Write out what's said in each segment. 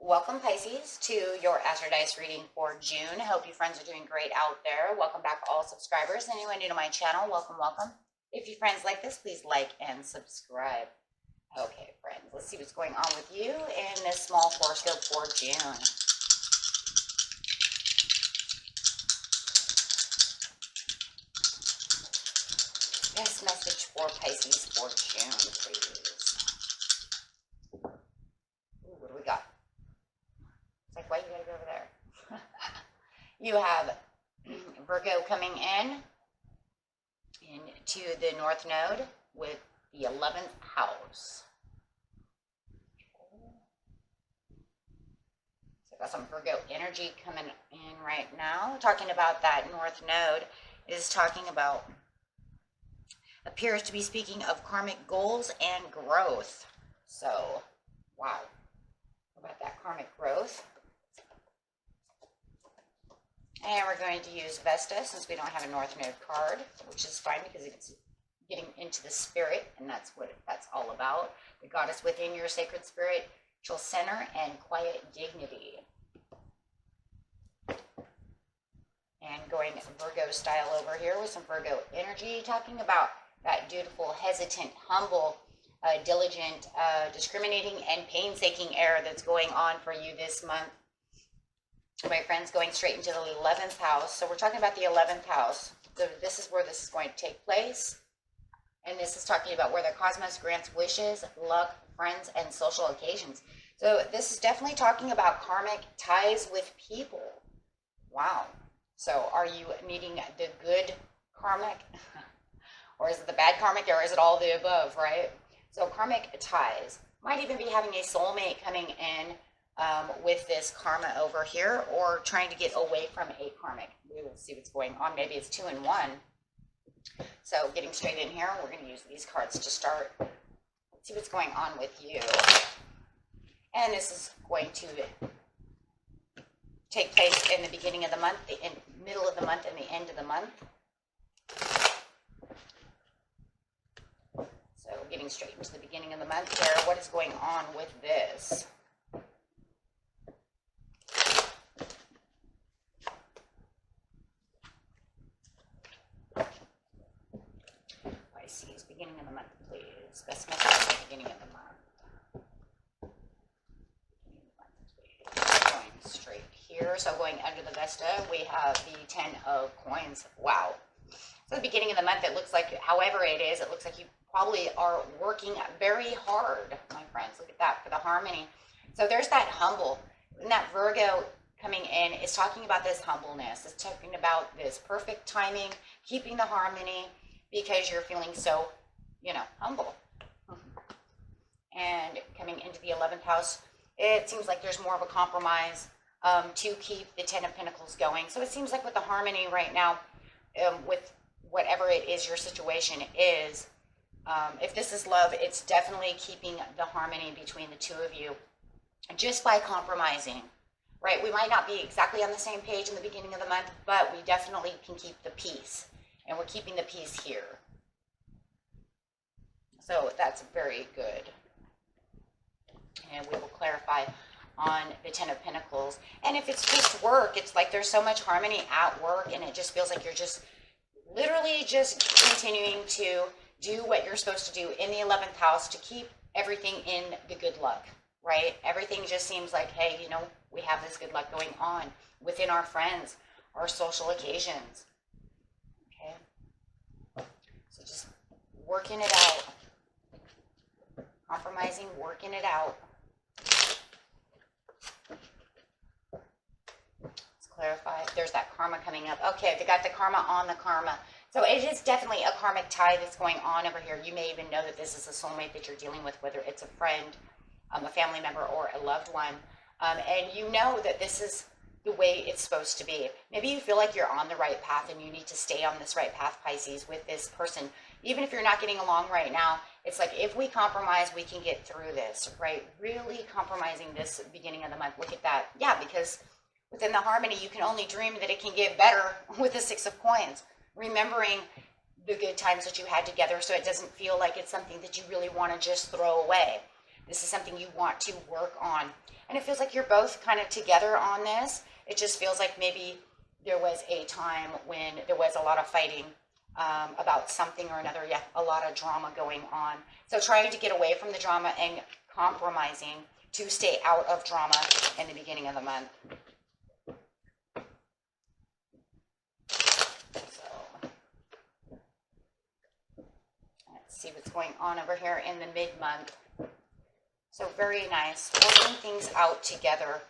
Welcome, Pisces, to your Astrodice reading for June. Hope you friends are doing great out there. Welcome back, all subscribers. Anyone new to my channel, welcome, welcome. If you friends like this, please like and subscribe. Okay, friends, let's see what's going on with you in this small horoscope for June. Best message for Pisces for June, please. Ooh, what do we got? It's like, why you gotta go over there? You have Virgo coming into the North Node with the 11th house. So I got some Virgo energy coming in right now. Talking about that North Node is talking about, appears to be speaking of karmic goals and growth. So, wow. About that karmic growth. And we're going to use Vesta since we don't have a North Node card, which is fine because it's getting into the spirit, and that's what that's all about. The goddess within your sacred spiritual center and quiet dignity. And going Virgo style over here with some Virgo energy, talking about that dutiful, hesitant, humble, diligent, discriminating, and painstaking air that's going on for you this month. My friends, going straight into the 11th house. So we're talking about the 11th house. So this is where this is going to take place. And this is talking about where the cosmos grants wishes, luck, friends, and social occasions. So this is definitely talking about karmic ties with people. Wow. So are you meeting the good karmic? Or is it the bad karmic? Or is it all the above, right? So karmic ties. Might even be having a soulmate coming in with this karma over here, or trying to get away from a karmic. We will see what's going on. Maybe it's 2 in 1. So getting straight in here, we're going to use these cards to start. Let's see what's going on with you. And this is going to take place in the beginning of the month, the middle of the month, and the end of the month. So getting straight into the beginning of the month here, what is going on with this? Pisces, beginning of the month, please. Best message at the beginning of the month. Going straight here. So going under the Vesta, we have the 10 of coins. Wow. So the beginning of the month, it looks like, however it is, it looks like you probably are working very hard, my friends. Look at that for the harmony. So there's that humble. And that Virgo coming in is talking about this humbleness. It's talking about this perfect timing, keeping the harmony, because you're feeling so, humble. And coming into the 11th house, it seems like there's more of a compromise to keep the 10 of Pentacles going. So it seems like with the harmony right now, with whatever it is your situation is, if this is love, it's definitely keeping the harmony between the two of you just by compromising, right? We might not be exactly on the same page in the beginning of the month, but we definitely can keep the peace. And we're keeping the peace here. So that's very good. And we will clarify on the 10 of Pentacles. And if it's just work, it's like there's so much harmony at work, and it just feels like you're just literally just continuing to do what you're supposed to do in the 11th house to keep everything in the good luck, right? Everything just seems like, hey, we have this good luck going on within our friends, our social occasions. So just working it out, compromising, working it out. Let's clarify. There's that karma coming up. Okay, they got the karma on the karma. So it is definitely a karmic tie that's going on over here. You may even know that this is a soulmate that you're dealing with, whether it's a friend, a family member, or a loved one. And you know that this is the way it's supposed to be. Maybe you feel like you're on the right path and you need to stay on this right path, Pisces, with this person. Even if you're not getting along right now, it's like if we compromise, we can get through this, right? Really compromising this beginning of the month. Look at that. Yeah, because within the harmony, you can only dream that it can get better with the 6 of coins. Remembering the good times that you had together so it doesn't feel like it's something that you really want to just throw away. This is something you want to work on. And it feels like you're both kind of together on this. It just feels like maybe there was a time when there was a lot of fighting about something or another. Yeah, a lot of drama going on. So trying to get away from the drama and compromising to stay out of drama in the beginning of the month. So let's see what's going on over here in the mid-month. So very nice. Working things out together.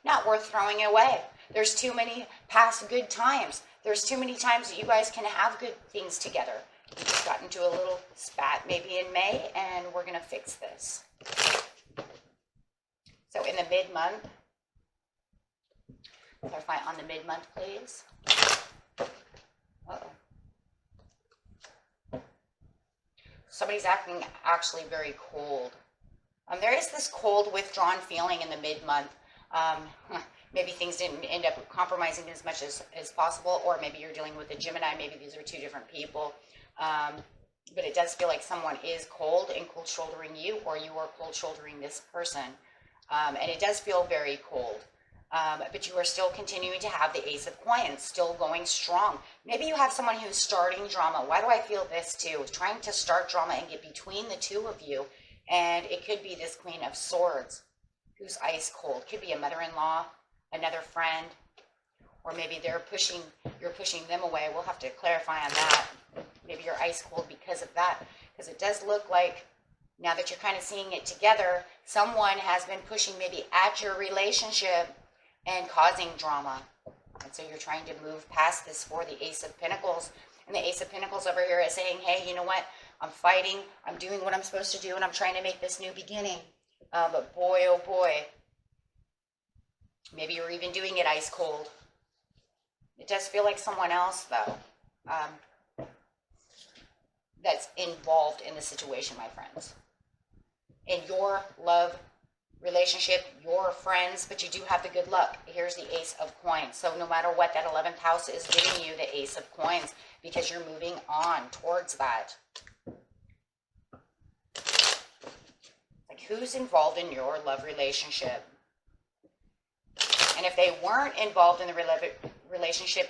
Not worth throwing away. There's too many past good times. There's too many times that you guys can have good things together. We just got into a little spat maybe in May, and we're going to fix this. So in the mid-month, clarify on the mid-month, please. Uh-oh. Somebody's acting actually very cold. There is this cold, withdrawn feeling in the mid-month. Maybe things didn't end up compromising as much as possible, or maybe you're dealing with a Gemini. Maybe these are two different people. But it does feel like someone is cold and cold shouldering you, or you are cold shouldering this person. And it does feel very cold. But you are still continuing to have the Ace of Coins, still going strong. Maybe you have someone who's starting drama. Why do I feel this too? Trying to start drama and get between the two of you. And it could be this Queen of Swords who's ice cold. Could be a mother-in-law, another friend, or maybe you're pushing them away. We'll have to clarify on that. Maybe you're ice cold because of that. Because it does look like, now that you're kind of seeing it together, someone has been pushing maybe at your relationship and causing drama. And so you're trying to move past this for the Ace of Pentacles. And the Ace of Pentacles over here is saying, hey, you know what? I'm fighting. I'm doing what I'm supposed to do, and I'm trying to make this new beginning. But boy, oh boy, maybe you're even doing it ice cold. It does feel like someone else, though, that's involved in the situation, my friends. In your love relationship, your friends, but you do have the good luck. Here's the Ace of Coins. So no matter what, that 11th house is giving you the Ace of Coins because you're moving on towards that. Like, who's involved in your love relationship? And if they weren't involved in the relationship,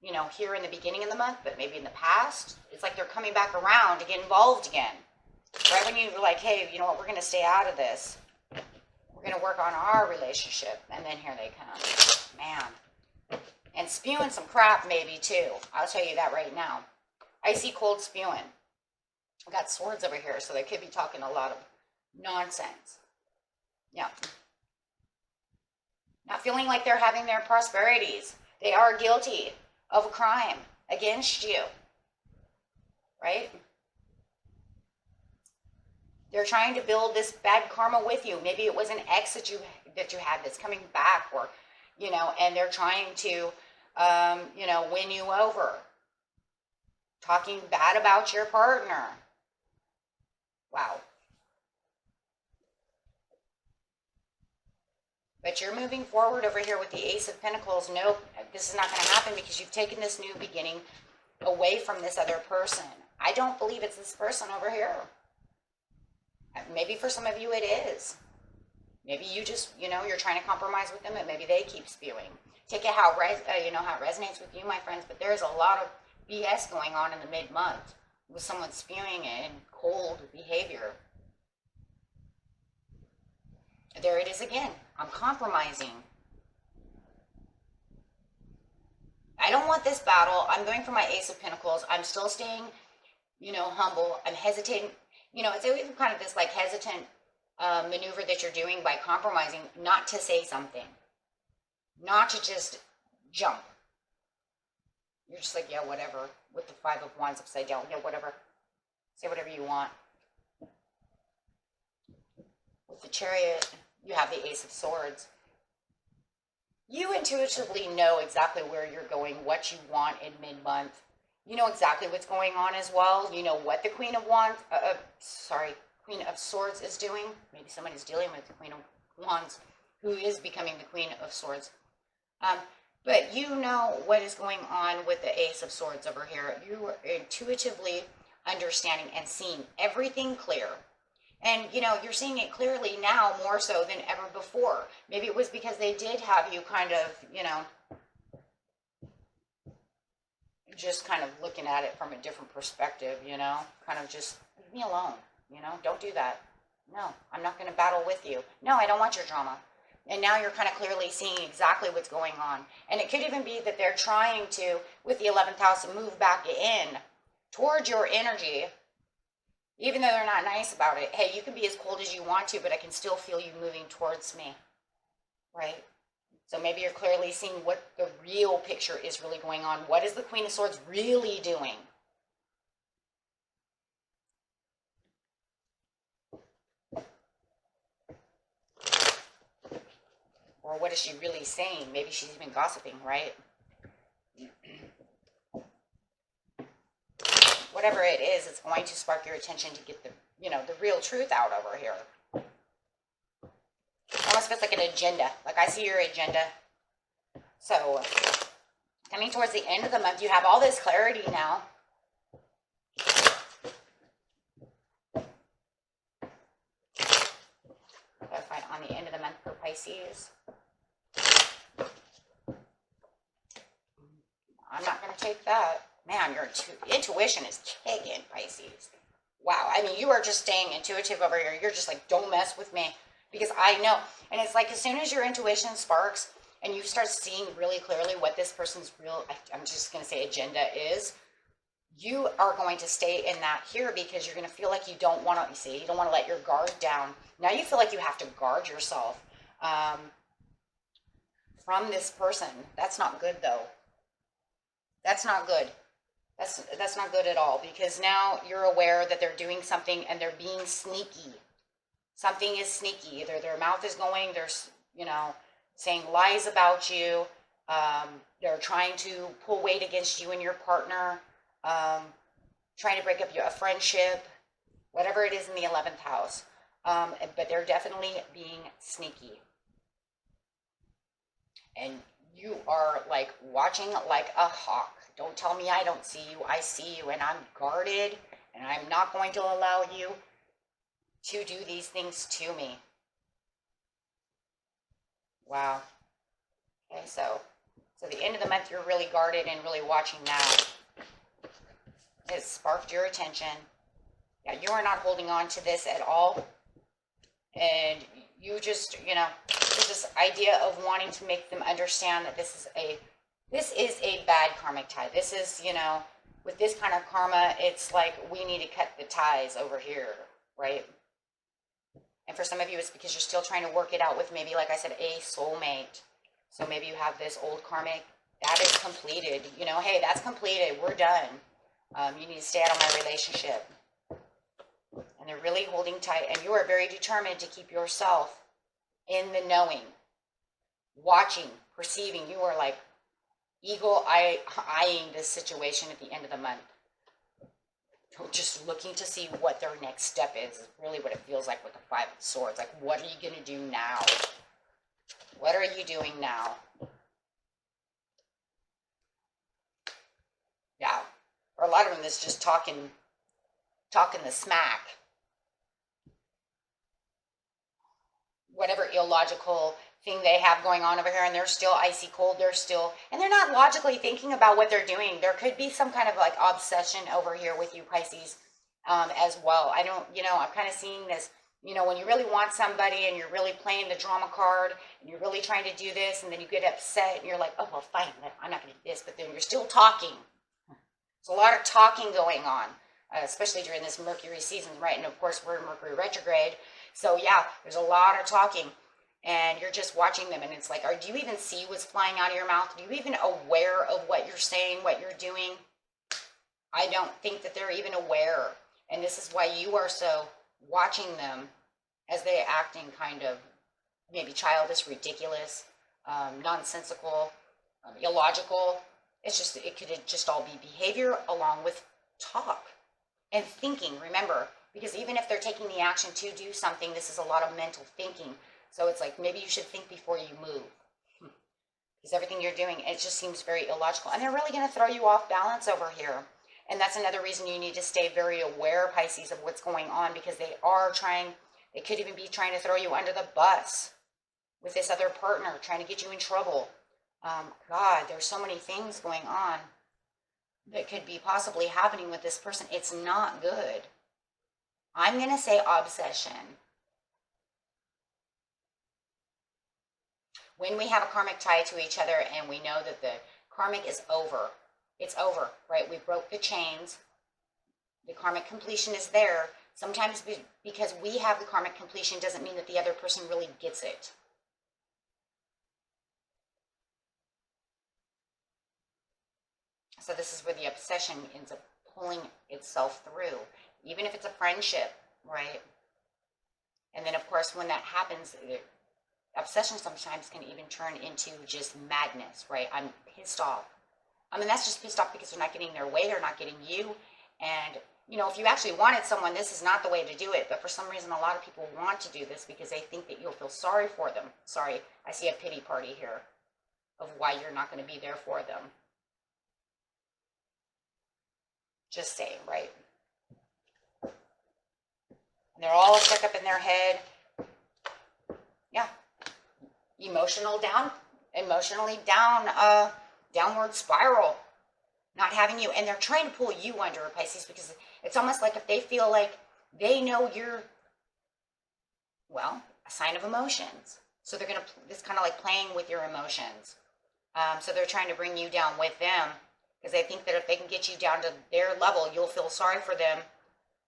you know, here in the beginning of the month, but maybe in the past, it's like they're coming back around to get involved again. Right when you're like, hey, you know what, we're going to stay out of this. We're going to work on our relationship. And then here they come. Man. And spewing some crap maybe too. I'll tell you that right now. Icy cold spewing. I got swords over here, so they could be talking a lot of nonsense. Yeah. Not feeling like they're having their prosperities. They are guilty of a crime against you. Right? They're trying to build this bad karma with you. Maybe it was an ex that you had that's coming back, or, you know, and they're trying to, you know, win you over. Talking bad about your partner. Wow. But you're moving forward over here with the Ace of Pentacles. Nope, this is not going to happen because you've taken this new beginning away from this other person. I don't believe it's this person over here. Maybe for some of you it is. Maybe you just, you know, you're trying to compromise with them, and maybe they keep spewing. Take it how you know, how it resonates with you, my friends. But there's a lot of BS going on in the mid-month with someone spewing and cold behavior. There it is again. I'm compromising. I don't want this battle. I'm going for my Ace of Pentacles. I'm still staying, you know, humble. I'm hesitating. You know, it's even kind of this like hesitant maneuver that you're doing by compromising not to say something. Not to just jump. You're just like, yeah, whatever. With the Five of Wands upside down. Yeah, whatever. Say whatever you want. With the Chariot, you have the Ace of Swords. You intuitively know exactly where you're going, what you want in mid-month. You know exactly what's going on as well. You know what the Queen of Swords is doing. Maybe somebody's dealing with the Queen of Wands who is becoming the Queen of Swords. But you know what is going on with the Ace of Swords over here. You are intuitively understanding and seeing everything clear. And, you know, you're seeing it clearly now more so than ever before. Maybe it was because they did have you kind of, you know, just kind of looking at it from a different perspective, you know, kind of just leave me alone, you know, don't do that. No, I'm not going to battle with you. No, I don't want your drama. And now you're kind of clearly seeing exactly what's going on. And it could even be that they're trying to, with the 11th house, move back in towards your energy, even though they're not nice about it. Hey, you can be as cold as you want to, but I can still feel you moving towards me, right? So maybe you're clearly seeing what the real picture is really going on. What is the Queen of Swords really doing? Or what is she really saying? Maybe she's even gossiping, right? Whatever it is, it's going to spark your attention to get the, you know, the real truth out over here. Almost feels like an agenda. Like I see your agenda. So, coming towards the end of the month, you have all this clarity now. Clarify on the end of the month for Pisces. I'm not going to take that. Man, your intuition is kicking, Pisces. Wow. I mean, you are just staying intuitive over here. You're just like, don't mess with me. Because I know. And it's like as soon as your intuition sparks and you start seeing really clearly what this person's real, I'm just going to say agenda is, you are going to stay in that here because you're going to feel like you don't want to, you see, you don't want to let your guard down. Now you feel like you have to guard yourself from this person. That's not good, though. That's not good. That's not good at all, because now you're aware that they're doing something and they're being sneaky. Something is sneaky. Either their mouth is going, they're, you know, saying lies about you. They're trying to pull weight against you and your partner. Trying to break up a friendship. Whatever it is in the 11th house. But they're definitely being sneaky. And you are like watching like a hawk. Don't tell me I don't see you. I see you, and I'm guarded, and I'm not going to allow you to do these things to me. Wow. Okay, so the end of the month, you're really guarded and really watching now. It sparked your attention. Yeah, you are not holding on to this at all. And you just, you know, there's this idea of wanting to make them understand that this is a bad karmic tie. This is, you know, with this kind of karma, it's like we need to cut the ties over here, right? And for some of you, it's because you're still trying to work it out with maybe, like I said, a soulmate. So maybe you have this old karmic. That is completed. You know, hey, that's completed. We're done. You need to stay out of my relationship. And they're really holding tight. And you are very determined to keep yourself in the knowing, watching, perceiving. You are like eyeing this situation at the end of the month. Just looking to see what their next step is really what it feels like with the 5 of Swords. Like, what are you going to do now? What are you doing now? Yeah. Or a lot of them is just talking the smack. Whatever illogical thing they have going on over here, and they're still icy cold. And they're not logically thinking about what they're doing. There could be some kind of like obsession over here with you, Pisces, as well. I don't, you know, I'm kind of seeing this, you know, when you really want somebody and you're really playing the drama card and you're really trying to do this, and then you get upset and you're like, oh, well, fine, I'm not going to do this, but then you're still talking. There's a lot of talking going on, especially during this Mercury season, right? And of course, we're in Mercury retrograde. So yeah, there's a lot of talking. And you're just watching them, and it's like, do you even see what's flying out of your mouth? Are you even aware of what you're saying, what you're doing? I don't think that they're even aware. And this is why you are so watching them as they're acting kind of maybe childish, ridiculous, nonsensical, illogical. It's just, it could just all be behavior along with talk and thinking, remember, because even if they're taking the action to do something, this is a lot of mental thinking. So it's like, maybe you should think before you move. Because everything you're doing, it just seems very illogical. And they're really going to throw you off balance over here. And that's another reason you need to stay very aware, Pisces, of what's going on, because they could even be trying to throw you under the bus with this other partner, trying to get you in trouble. God, there's so many things going on that could be possibly happening with this person. It's not good. I'm going to say obsession. When we have a karmic tie to each other and we know that the karmic is over, it's over, right? We broke the chains. The karmic completion is there. Sometimes because we have the karmic completion doesn't mean that the other person really gets it. So this is where the obsession ends up pulling itself through, even if it's a friendship, right? And then, of course, when that happens, obsession sometimes can even turn into just madness, right? I'm pissed off. I mean, that's just pissed off because they're not getting their way, they're not getting you. And, you know, if you actually wanted someone, this is not the way to do it. But for some reason, a lot of people want to do this because they think that you'll feel sorry for them. Sorry, I see a pity party here of why you're not going to be there for them. Just saying, right? And they're all stuck up in their head. Yeah. Emotionally down, downward spiral. Not having you. And they're trying to pull you under, Pisces, because it's almost like if they feel like they know you're, well, a sign of emotions. So they're going to, it's kind of like playing with your emotions. So they're trying to bring you down with them because they think that if they can get you down to their level, you'll feel sorry for them.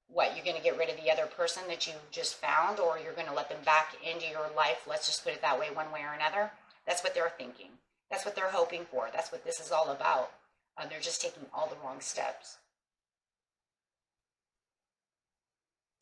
What, you're going to get rid of the other person that you just found, or you're going to let them back into your life? Let's just put it that way, one way or another. That's what they're thinking. That's what they're hoping for. That's what this is all about. They're just taking all the wrong steps.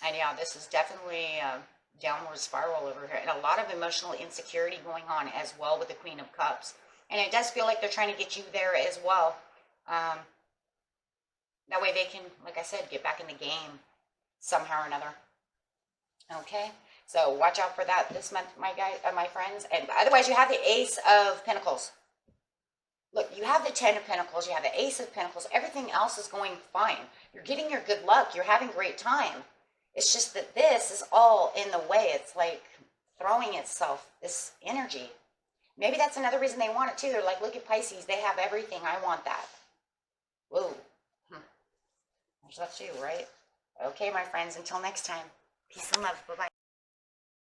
And yeah, this is definitely a downward spiral over here. And a lot of emotional insecurity going on as well with the Queen of Cups. And it does feel like they're trying to get you there as well. That way they can, like I said, get back in the game somehow or another. Okay, so watch out for that this month, my guys, my friends. And otherwise, you have the Ace of Pentacles. Look, you have the 10 of Pentacles, you have the Ace of Pentacles. Everything else is going fine. You're getting your good luck. You're having great time. It's just that this is all in the way. It's like throwing itself, this energy. Maybe that's another reason they want it too. They're like, look at Pisces. They have everything. I want that. Whoa. There's that too, right? Okay, my friends. Until next time. Peace and love. Bye-bye.